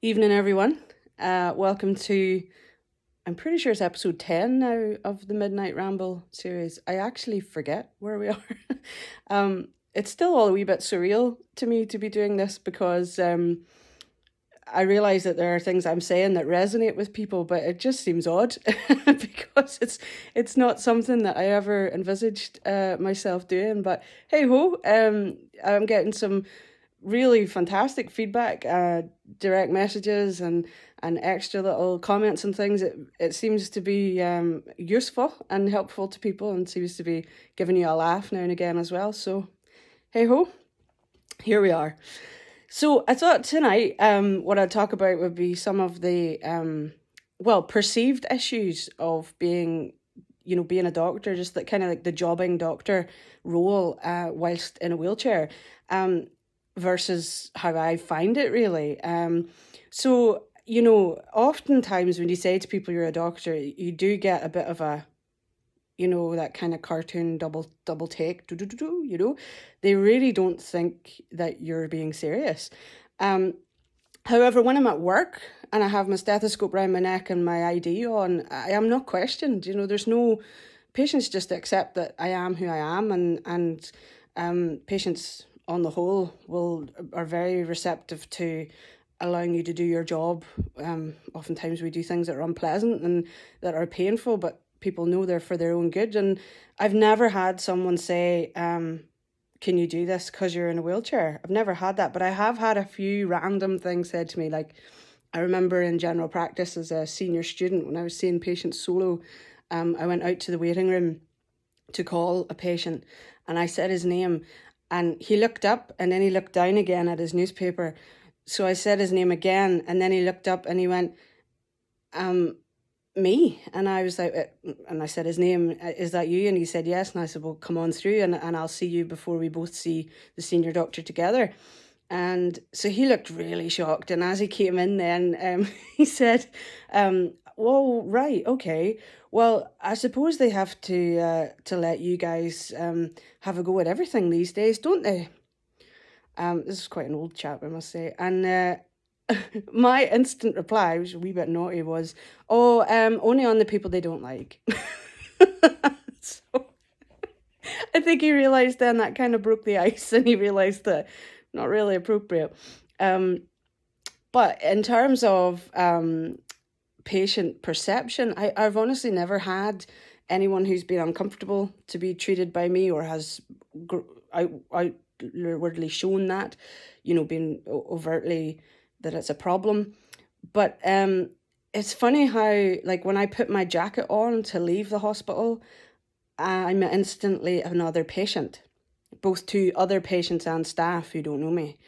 Evening, everyone. Welcome to, I'm pretty sure it's episode 10 now of the Midnight Ramble series. I actually forget where we are. It's still all a wee bit surreal to me to be doing this because I realize that there are things I'm saying that resonate with people, but it just seems odd because it's not something that I ever envisaged myself doing. But hey ho, I'm getting some really fantastic feedback, direct messages and extra little comments and things. It seems to be useful and helpful to people and seems to be giving you a laugh now and again as well. So hey ho, here we are. So I thought tonight what I'd talk about would be some of the perceived issues of being being a doctor, just that kind of like the jobbing doctor role whilst in a wheelchair. Versus how I find it really. So, oftentimes when you say to people you're a doctor, you do get a bit of a, that kind of cartoon double take, they really don't think that you're being serious. However, when I'm at work and I have my stethoscope around my neck and my ID on, I am not questioned. There's no, patients just accept that I am who I am, and patients on the whole are very receptive to allowing you to do your job. Oftentimes we do things that are unpleasant and that are painful, but people know they're for their own good. And I've never had someone say, can you do this because you're in a wheelchair? I've never had that, but I have had a few random things said to me. Like, I remember in general practice as a senior student, when I was seeing patients solo, I went out to the waiting room to call a patient and I said his name, and he looked up and then he looked down again at his newspaper. So I said his name again, and then he looked up and he went, me. And I was like, and I said his name, is that you? And he said yes. And I said, well, come on through and I'll see you before we both see the senior doctor together. And so he looked really shocked. And as he came in then, he said, whoa, right, okay. Well, I suppose they have to let you guys have a go at everything these days, don't they? This is quite an old chap, I must say. And my instant reply, which was a wee bit naughty, was, oh, only on the people they don't like. So I think he realised then that kind of broke the ice, and he realised that not really appropriate. But in terms of patient perception, I've honestly never had anyone who's been uncomfortable to be treated by me or has outwardly shown that, been overtly that it's a problem. But it's funny how, like, when I put my jacket on to leave the hospital, I'm instantly another patient, both to other patients and staff who don't know me.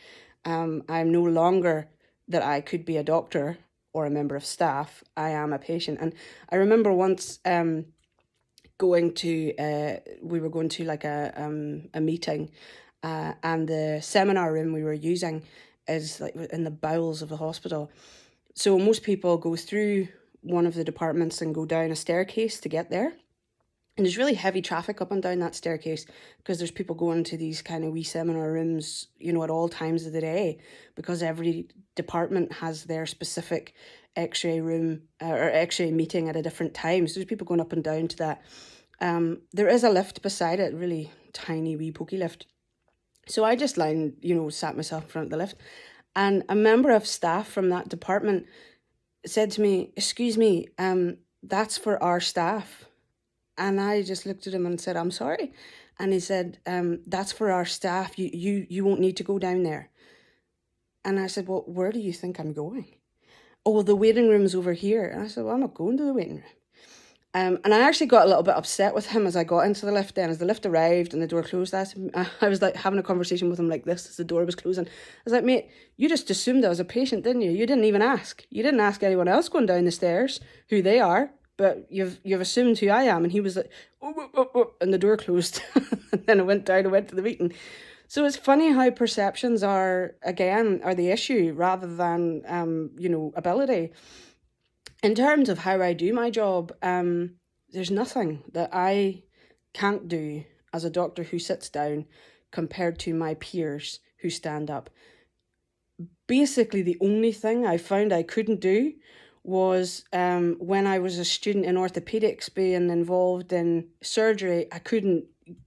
I'm no longer that I could be a doctor or a member of staff. I am a patient. And I remember once we were going to like a meeting, and the seminar room we were using is like in the bowels of the hospital. So most people go through one of the departments and go down a staircase to get there. And there's really heavy traffic up and down that staircase because there's people going to these kind of wee seminar rooms, at all times of the day, because every department has their specific x-ray room or x-ray meeting at a different time. So there's people going up and down to that. There is a lift beside it, really tiny wee pokey lift. So I just sat myself in front of the lift, and a member of staff from that department said to me, excuse me, that's for our staff. And I just looked at him and said, I'm sorry. And he said, that's for our staff. You won't need to go down there. And I said, well, where do you think I'm going? Oh, well, the waiting room's over here. And I said, well, I'm not going to the waiting room. And I actually got a little bit upset with him as I got into the lift then. As the lift arrived and the door closed, I was like having a conversation with him like this as the door was closing. I was like, mate, you just assumed I was a patient, didn't you? You didn't even ask. You didn't ask anyone else going down the stairs who they are, but you've assumed who I am. And he was like, oh, and the door closed. And then I went down and went to the meeting. So it's funny how perceptions are the issue rather than, ability. In terms of how I do my job, there's nothing that I can't do as a doctor who sits down compared to my peers who stand up. basically the only thing I found I couldn't do was when I was a student in orthopedics being involved in surgery, I couldn't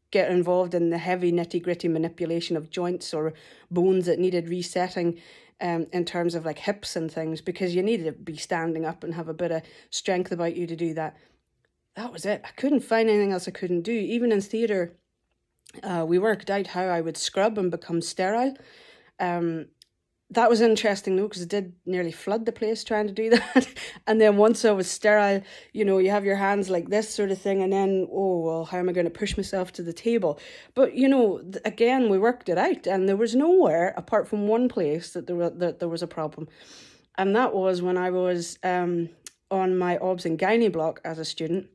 get involved in the heavy nitty-gritty manipulation of joints or bones that needed resetting in terms of like hips and things, because you needed to be standing up and have a bit of strength about you to do that. That was it. I couldn't find anything else I couldn't do. Even in theatre, we worked out how I would scrub and become sterile. That was interesting though, because it did nearly flood the place trying to do that. And then once I was sterile, you have your hands like this sort of thing, and then, oh, well, how am I going to push myself to the table? But, again, we worked it out, and there was nowhere, apart from one place, that there was a problem. And that was when I was on my obs and gynae block as a student.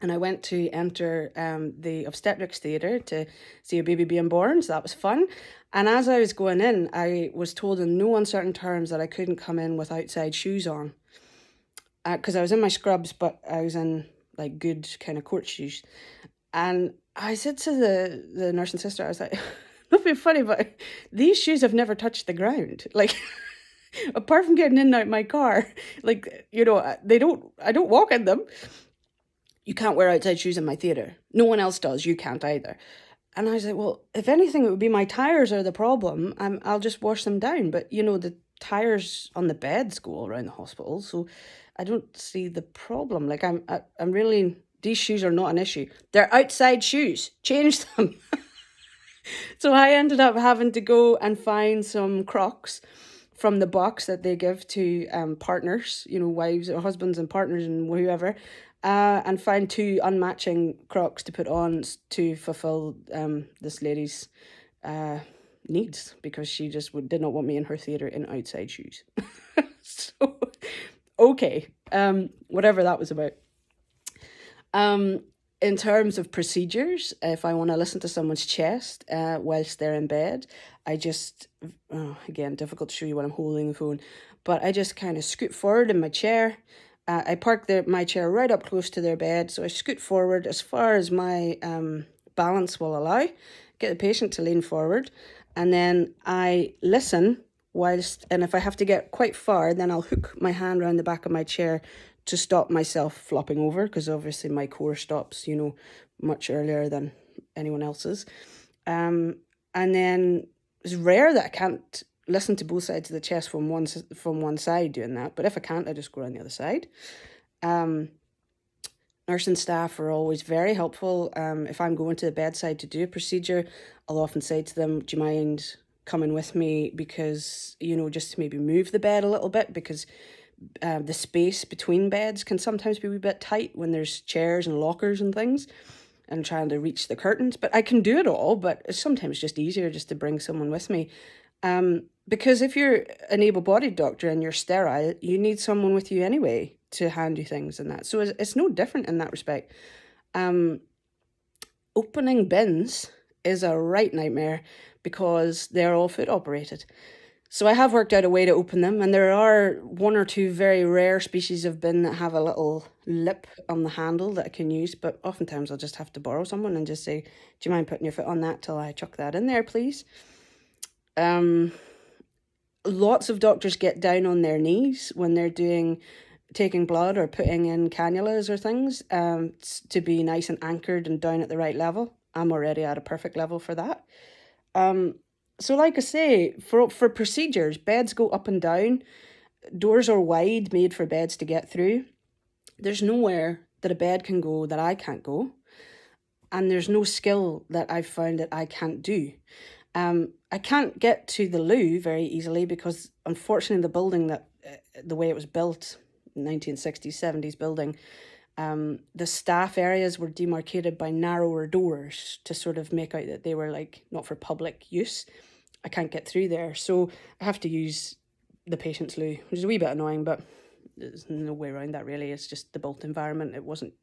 And I went to enter the obstetrics theatre to see a baby being born, so that was fun. And as I was going in, I was told in no uncertain terms that I couldn't come in with outside shoes on. Because I was in my scrubs, but I was in like good kind of court shoes. And I said to the nursing sister, I was like, not being funny, but these shoes have never touched the ground. Like, apart from getting in and out my car, like, I don't walk in them. You can't wear outside shoes in my theatre. No one else does. You can't either. And I was like, well, if anything, it would be my tyres are the problem. I'll just wash them down. But, the tyres on the beds go all around the hospital. So I don't see the problem. Like, I'm really, these shoes are not an issue. They're outside shoes. Change them. So I ended up having to go and find some Crocs from the box that they give to partners, wives or husbands and partners and whoever. And find 2 unmatching Crocs to put on to fulfill this lady's needs, because she just did not want me in her theatre in outside shoes. So, okay, whatever that was about. In terms of procedures, if I want to listen to someone's chest whilst they're in bed, I just, again, difficult to show you when I'm holding the phone, but I just kind of scoot forward in my chair. I park my chair right up close to their bed, so I scoot forward as far as my balance will allow, get the patient to lean forward, and then I listen and if I have to get quite far, then I'll hook my hand around the back of my chair to stop myself flopping over, because obviously my core stops, much earlier than anyone else's. And then it's rare that I can't listen to both sides of the chest from one side doing that. But if I can't, I just go around the other side. Nursing staff are always very helpful. If I'm going to the bedside to do a procedure, I'll often say to them, do you mind coming with me? Because, just to maybe move the bed a little bit, because the space between beds can sometimes be a bit tight when there's chairs and lockers and things, and trying to reach the curtains. But I can do it all, but it's sometimes just easier just to bring someone with me. Because if you're an able-bodied doctor and you're sterile, you need someone with you anyway to hand you things and that. So it's no different in that respect. Opening bins is a right nightmare because they're all foot operated. So I have worked out a way to open them, and there are 1 or 2 very rare species of bin that have a little lip on the handle that I can use, but oftentimes I'll just have to borrow someone and just say, do you mind putting your foot on that till I chuck that in there, please? Lots of doctors get down on their knees when they're taking blood or putting in cannulas or things, to be nice and anchored and down at the right level. I'm already at a perfect level for that. So like I say, for procedures, beds go up and down. Doors are wide, made for beds to get through. There's nowhere that a bed can go that I can't go. And there's no skill that I've found that I can't do. I can't get to the loo very easily because, unfortunately, the building the way it was built, 1960s, 70s building, the staff areas were demarcated by narrower doors to sort of make out that they were like not for public use. I can't get through there, so I have to use the patient's loo, which is a wee bit annoying, but there's no way around that really. It's just the built environment. It wasn't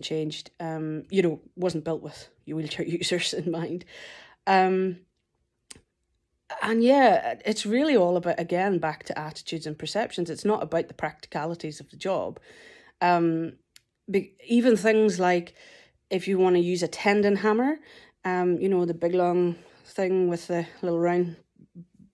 changed. Wasn't built with wheelchair users in mind. And yeah, it's really all about, again, back to attitudes and perceptions. It's not about the practicalities of the job. Even things like if you want to use a tendon hammer, the big long thing with the little round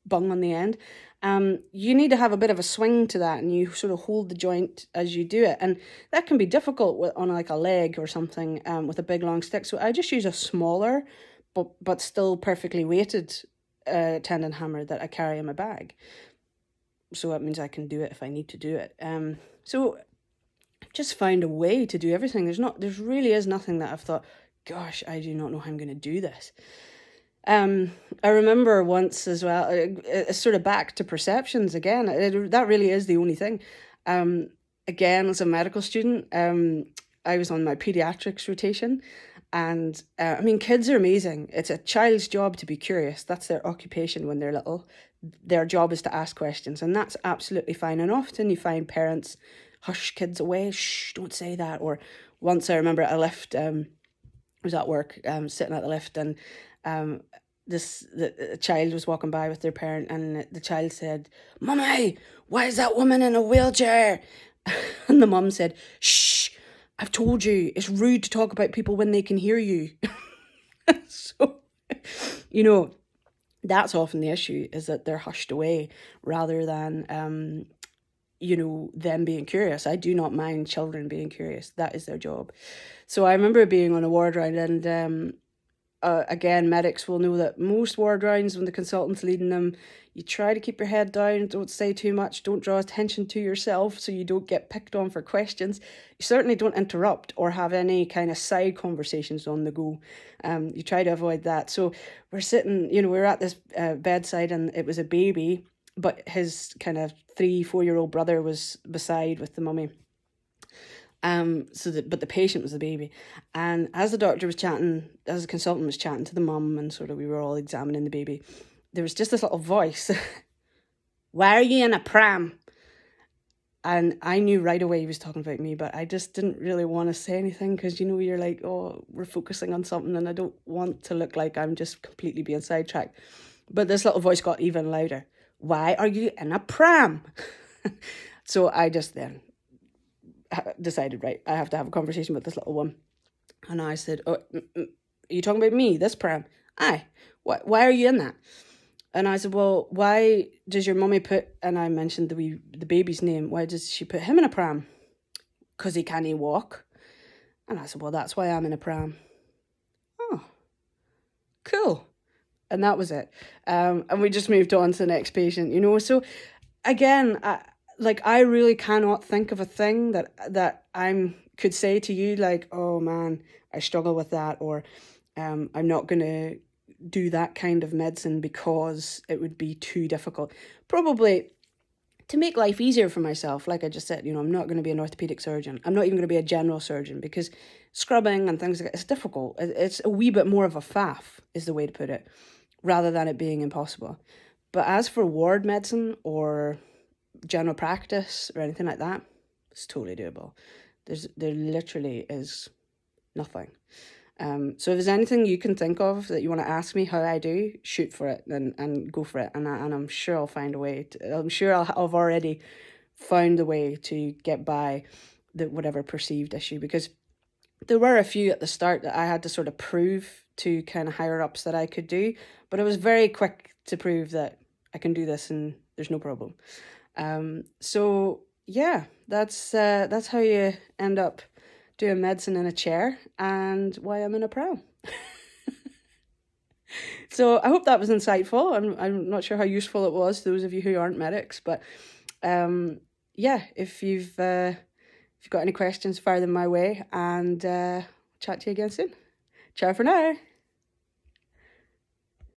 bung on the end. You need to have a bit of a swing to that, and you sort of hold the joint as you do it, and that can be difficult on like a leg or something, with a big long stick. So I just use a smaller but still perfectly weighted tendon hammer that I carry in my bag. So that means I can do it if I need to do it. So just find a way to do everything. There really is nothing that I've thought, gosh, I do not know how I'm going to do this. I remember once as well, it's sort of back to perceptions again. That really is the only thing. Again, as a medical student, I was on my pediatrics rotation, and I mean, kids are amazing. It's a child's job to be curious. That's their occupation when they're little. Their job is to ask questions, and that's absolutely fine. And often you find parents hush kids away. Shh, don't say that. Or once I remember at a lift, I was at work, sitting at the lift, and the child was walking by with their parent, and the child said, "Mummy, why is that woman in a wheelchair?" And the mum said, "Shh, I've told you, it's rude to talk about people when they can hear you." So, that's often the issue, is that they're hushed away rather than, them being curious. I do not mind children being curious. That is their job. So I remember being on a ward round, and again, medics will know that most ward rounds, when the consultant's leading them, you try to keep your head down, don't say too much, don't draw attention to yourself so you don't get picked on for questions. You certainly don't interrupt or have any kind of side conversations on the go. You try to avoid that. So we're sitting, we're at this bedside, and it was a baby, but his kind of 3-4-year-old brother was beside with the mummy. But the patient was the baby. And as the doctor was chatting, as the consultant was chatting to the mum, and sort of we were all examining the baby, there was just this little voice, "Why are you in a pram?" And I knew right away he was talking about me, but I just didn't really want to say anything, because, you're like, oh, we're focusing on something, and I don't want to look like I'm just completely being sidetracked. But this little voice got even louder. "Why are you in a pram?" So I just then decided, right, I have to have a conversation with this little one. And I said, "Oh, are you talking about me, this pram?" "Aye. Why are you in that?" And I said, "Well, why does your mummy put," and I mentioned the baby's name, "why does she put him in a pram?" "'Cause he can't walk." And I said, "Well, that's why I'm in a pram." "Oh, cool." And that was it. And we just moved on to the next patient, So again, I really cannot think of a thing that I could say to you, like, "Oh man, I struggle with that," or "I'm not going to do that kind of medicine because it would be too difficult." Probably to make life easier for myself, like I just said, I'm not going to be an orthopedic surgeon. I'm not even going to be a general surgeon, because scrubbing and things like that, it's difficult. It's a wee bit more of a faff, is the way to put it, rather than it being impossible. But as for ward medicine or general practice or anything like that, it's totally doable. There literally is nothing. So if there's anything you can think of that you want to ask me how I do, shoot for it and go for it, and I'm sure I'll find a way. I'm sure I've already found a way to get by the whatever perceived issue, because there were a few at the start that I had to sort of prove to kind of higher ups that I could do, but it was very quick to prove that I can do this and there's no problem. So yeah, that's how you end up doing medicine in a chair, and why I'm in a pram. So I hope that was insightful. I'm not sure how useful it was to those of you who aren't medics, but yeah, if you've got any questions, fire them my way, and chat to you again soon. Ciao for now.